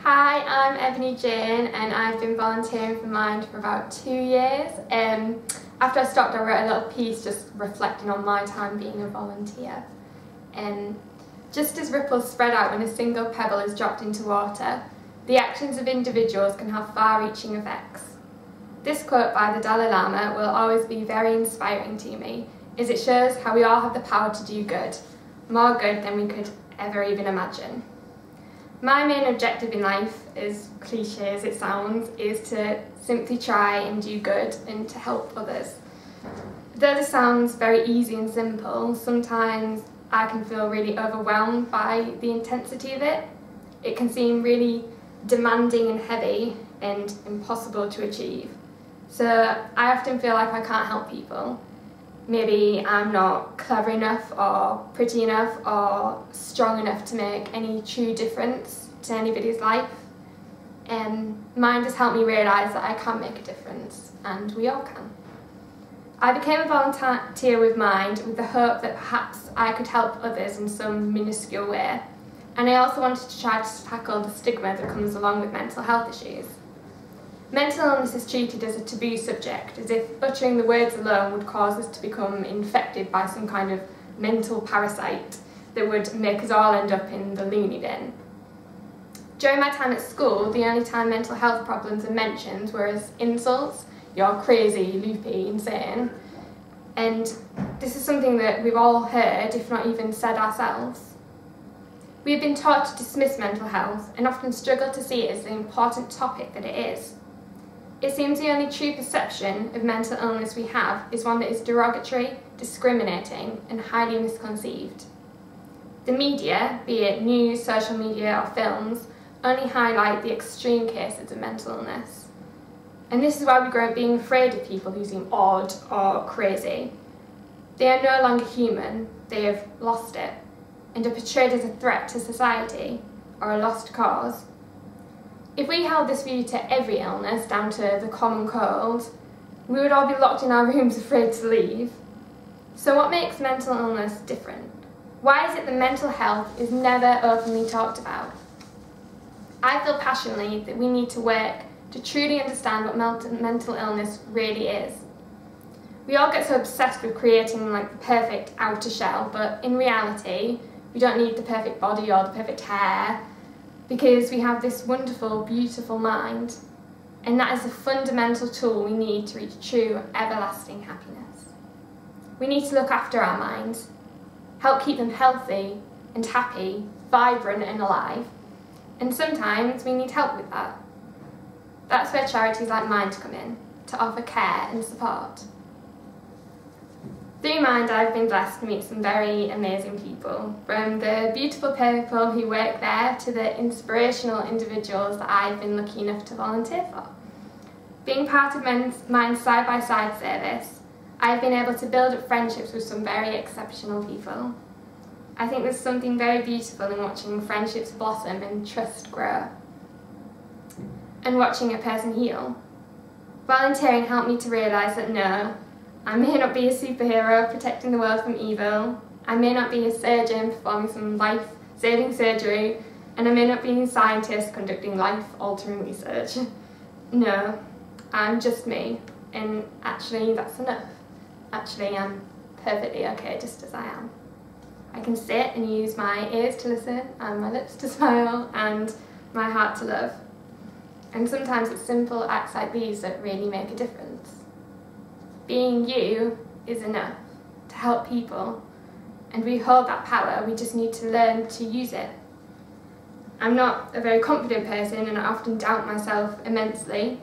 Hi, I'm Ebony-Jane and I've been volunteering for Mind for about 2 years. After I stopped, I wrote a little piece just reflecting on my time being a volunteer. Just as ripples spread out when a single pebble is dropped into water, the actions of individuals can have far-reaching effects. This quote by the Dalai Lama will always be very inspiring to me, as it shows how we all have the power to do good, more good than we could ever even imagine. My main objective in life, as cliché as it sounds, is to simply try and do good and to help others. Though this sounds very easy and simple, sometimes I can feel really overwhelmed by the intensity of it. It can seem really demanding and heavy and impossible to achieve. So I often feel like I can't help people. Maybe I'm not clever enough or pretty enough or strong enough to make any true difference to anybody's life. Mind has helped me realise that I can make a difference, and we all can. I became a volunteer with Mind with the hope that perhaps I could help others in some minuscule way, and I also wanted to try to tackle the stigma that comes along with mental health issues. Mental illness is treated as a taboo subject, as if uttering the words alone would cause us to become infected by some kind of mental parasite that would make us all end up in the loony bin. During my time at school, the only time mental health problems are mentioned were as insults. You're crazy, loopy, insane. And this is something that we've all heard, if not even said ourselves. We have been taught to dismiss mental health and often struggle to see it as the important topic that it is. It seems the only true perception of mental illness we have is one that is derogatory, discriminating, and highly misconceived. The media, be it news, social media, or films, only highlight the extreme cases of mental illness. And this is why we grow up being afraid of people who seem odd or crazy. They are no longer human, they have lost it, and are portrayed as a threat to society or a lost cause. If we held this view to every illness, down to the common cold, we would all be locked in our rooms afraid to leave. So what makes mental illness different? Why is it that mental health is never openly talked about? I feel passionately that we need to work to truly understand what mental illness really is. We all get so obsessed with creating the perfect outer shell, but in reality, we don't need the perfect body or the perfect hair, because we have this wonderful, beautiful mind, and that is the fundamental tool we need to reach true, everlasting happiness. We need to look after our minds, help keep them healthy and happy, vibrant and alive, and sometimes we need help with that. That's where charities like Mind come in, to offer care and support. Through Mind, I've been blessed to meet some very amazing people, from the beautiful people who work there to the inspirational individuals that I've been lucky enough to volunteer for. Being part of Mind's side-by-side service, I've been able to build up friendships with some very exceptional people. I think there's something very beautiful in watching friendships blossom and trust grow, and watching a person heal. Volunteering helped me to realise that no, I may not be a superhero protecting the world from evil, I may not be a surgeon performing some life-saving surgery, and I may not be a scientist conducting life-altering research. No, I'm just me, and actually that's enough. Actually, I'm perfectly okay just as I am. I can sit and use my ears to listen, and my lips to smile, and my heart to love. And sometimes it's simple acts like these that really make a difference. Being you is enough to help people, and we hold that power, we just need to learn to use it. I'm not a very confident person and I often doubt myself immensely.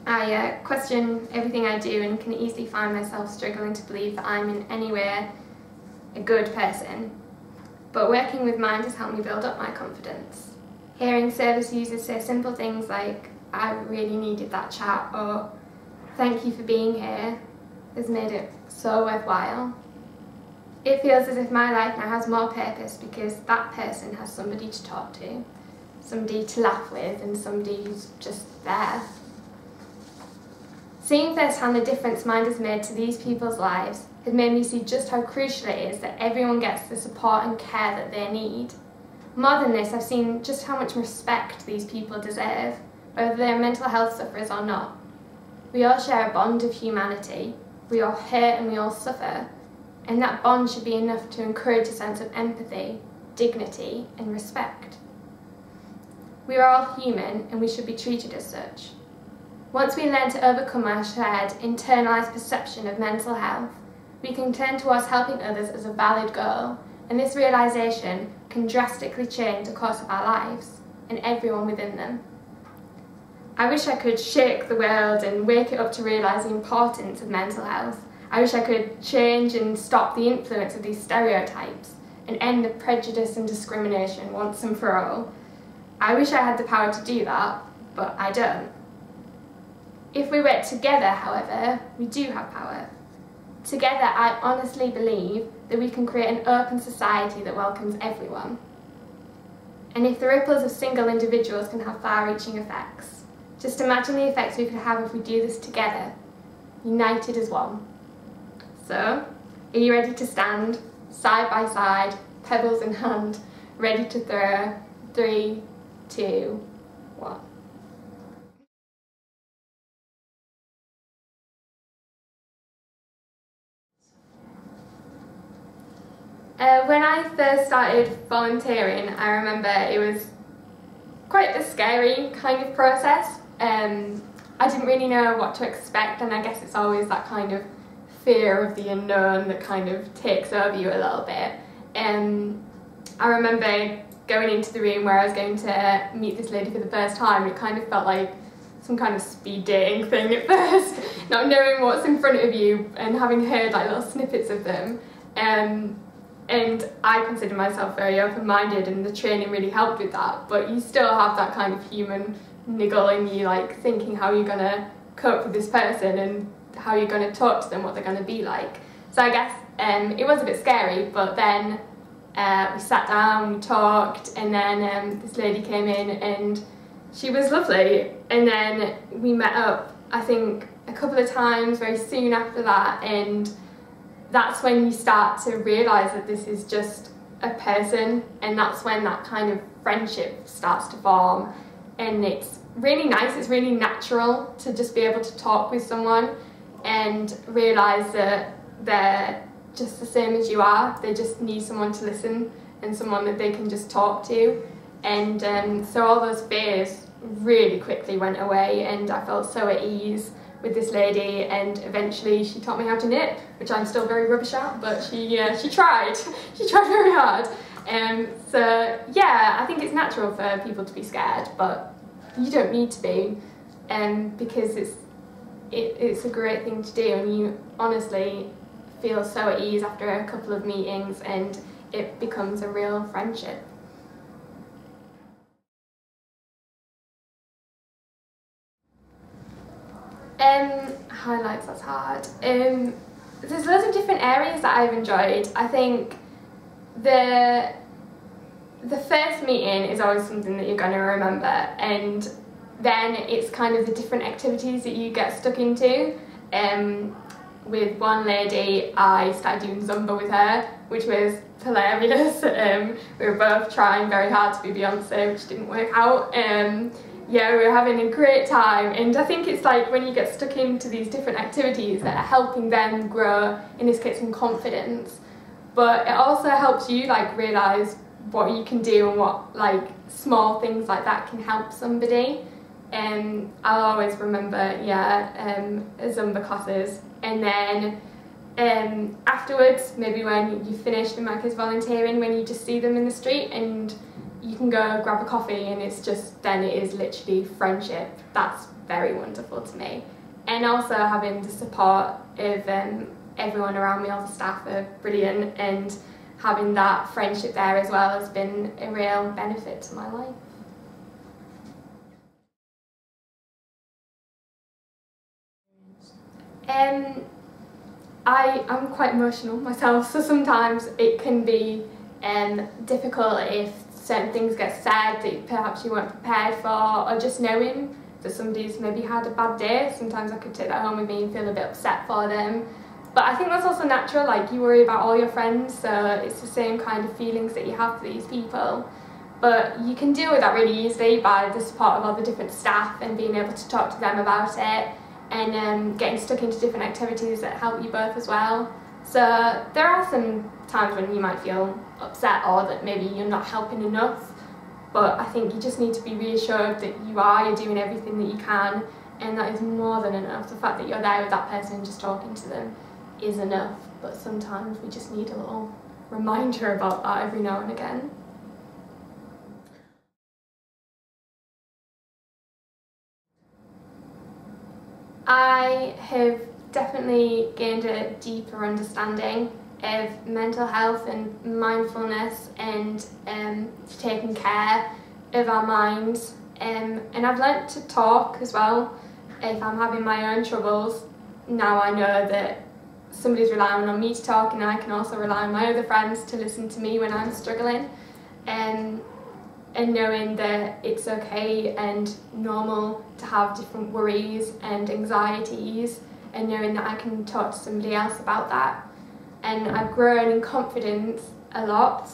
I question everything I do and can easily find myself struggling to believe that I'm in any way a good person. But working with Mind has helped me build up my confidence. Hearing service users say simple things like, I really needed that chat, or thank you for being here, has made it so worthwhile. It feels as if my life now has more purpose because that person has somebody to talk to, somebody to laugh with, and somebody who's just there. Seeing firsthand the difference Mind has made to these people's lives has made me see just how crucial it is that everyone gets the support and care that they need. More than this, I've seen just how much respect these people deserve, whether they're mental health sufferers or not. We all share a bond of humanity. We all hurt and we all suffer, and that bond should be enough to encourage a sense of empathy, dignity and respect. We are all human and we should be treated as such. Once we learn to overcome our shared, internalised perception of mental health, we can turn towards helping others as a valid goal, and this realisation can drastically change the course of our lives and everyone within them. I wish I could shake the world and wake it up to realise the importance of mental health. I wish I could change and stop the influence of these stereotypes and end the prejudice and discrimination once and for all. I wish I had the power to do that, but I don't. If we work together, however, we do have power. Together, I honestly believe that we can create an open society that welcomes everyone. And if the ripples of single individuals can have far-reaching effects, just imagine the effects we could have if we do this together, united as one. So, are you ready to stand, side by side, pebbles in hand, ready to throw? 3, 2, 1. When I first started volunteering, I remember it was quite a scary kind of process. I didn't really know what to expect, and I guess it's always that kind of fear of the unknown that kind of takes over you a little bit. I remember going into the room where I was going to meet this lady for the first time, and it kind of felt like some kind of speed dating thing at first, not knowing what's in front of you and having heard like little snippets of them. And I consider myself very open-minded, and the training really helped with that, but you still have that kind of human niggle in you, like thinking how you're going to cope with this person and how you're going to talk to them, what they're going to be like. So I guess it was a bit scary, but then we sat down, we talked, and then this lady came in and she was lovely. And then we met up, I think, a couple of times very soon after that, and that's when you start to realise that this is just a person, and that's when that kind of friendship starts to form. And it's really nice, it's really natural to just be able to talk with someone and realise that they're just the same as you are. They just need someone to listen and someone that they can just talk to. And so all those fears really quickly went away, and I felt so at ease with this lady, and eventually she taught me how to knit, which I'm still very rubbish at, but she tried. She tried very hard. So yeah, I think it's natural for people to be scared, but you don't need to be, because it's a great thing to do, and you honestly feel so at ease after a couple of meetings, and it becomes a real friendship. Highlights, that's hard. There's loads of different areas that I've enjoyed. I think the first meeting is always something that you're going to remember, and then it's kind of the different activities that you get stuck into. With one lady, I started doing Zumba with her, which was hilarious. We were both trying very hard to be Beyonce, which didn't work out. Yeah, we were having a great time, and I think it's like when you get stuck into these different activities that are helping them grow, in this case, in confidence, but it also helps you like realise what you can do and what like small things like that can help somebody. I'll always remember, Zumba classes, and then afterwards, maybe when you finish the Marcus volunteering, when you just see them in the street and you can go grab a coffee, and it's just, then it is literally friendship. That's very wonderful to me. And also having the support of everyone around me, all the staff are brilliant, and having that friendship there as well has been a real benefit to my life. I'm quite emotional myself, so sometimes it can be difficult if certain things get said that perhaps you weren't prepared for, or just knowing that somebody's maybe had a bad day. Sometimes I could take that home with me and feel a bit upset for them. But I think that's also natural, like you worry about all your friends, so it's the same kind of feelings that you have for these people. But you can deal with that really easily by the support of all the different staff and being able to talk to them about it, and getting stuck into different activities that help you both as well. So there are some times when you might feel upset or that maybe you're not helping enough, but I think you just need to be reassured that you're doing everything that you can, and that is more than enough. The fact that you're there with that person and just talking to them is enough, but sometimes we just need a little reminder about that every now and again. I have definitely gained a deeper understanding of mental health and mindfulness, and taking care of our minds, and I've learnt to talk as well if I'm having my own troubles. Now I know that somebody's relying on me to talk, and I can also rely on my other friends to listen to me when I'm struggling, and knowing that it's okay and normal to have different worries and anxieties, and knowing that I can talk to somebody else about that. And I've grown in confidence a lot.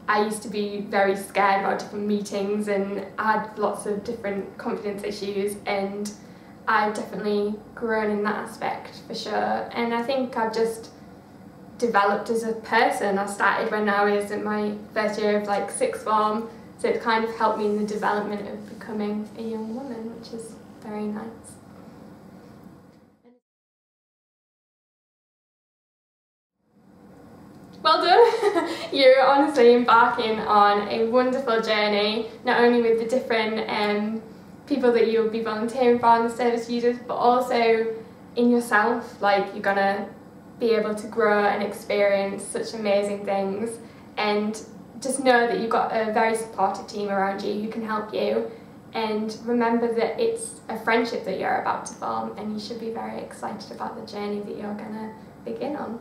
I used to be very scared about different meetings, and I had lots of different confidence issues, and I've definitely grown in that aspect for sure. And I think I've just developed as a person. I started when I was in my first year of like sixth form, so it's kind of helped me in the development of becoming a young woman, which is very nice. Well done! You're honestly embarking on a wonderful journey, not only with the different people that you'll be volunteering for and the service users, but also in yourself. Like, you're gonna be able to grow and experience such amazing things, and just know that you've got a very supportive team around you who can help you, and remember that it's a friendship that you're about to form, and you should be very excited about the journey that you're gonna begin on.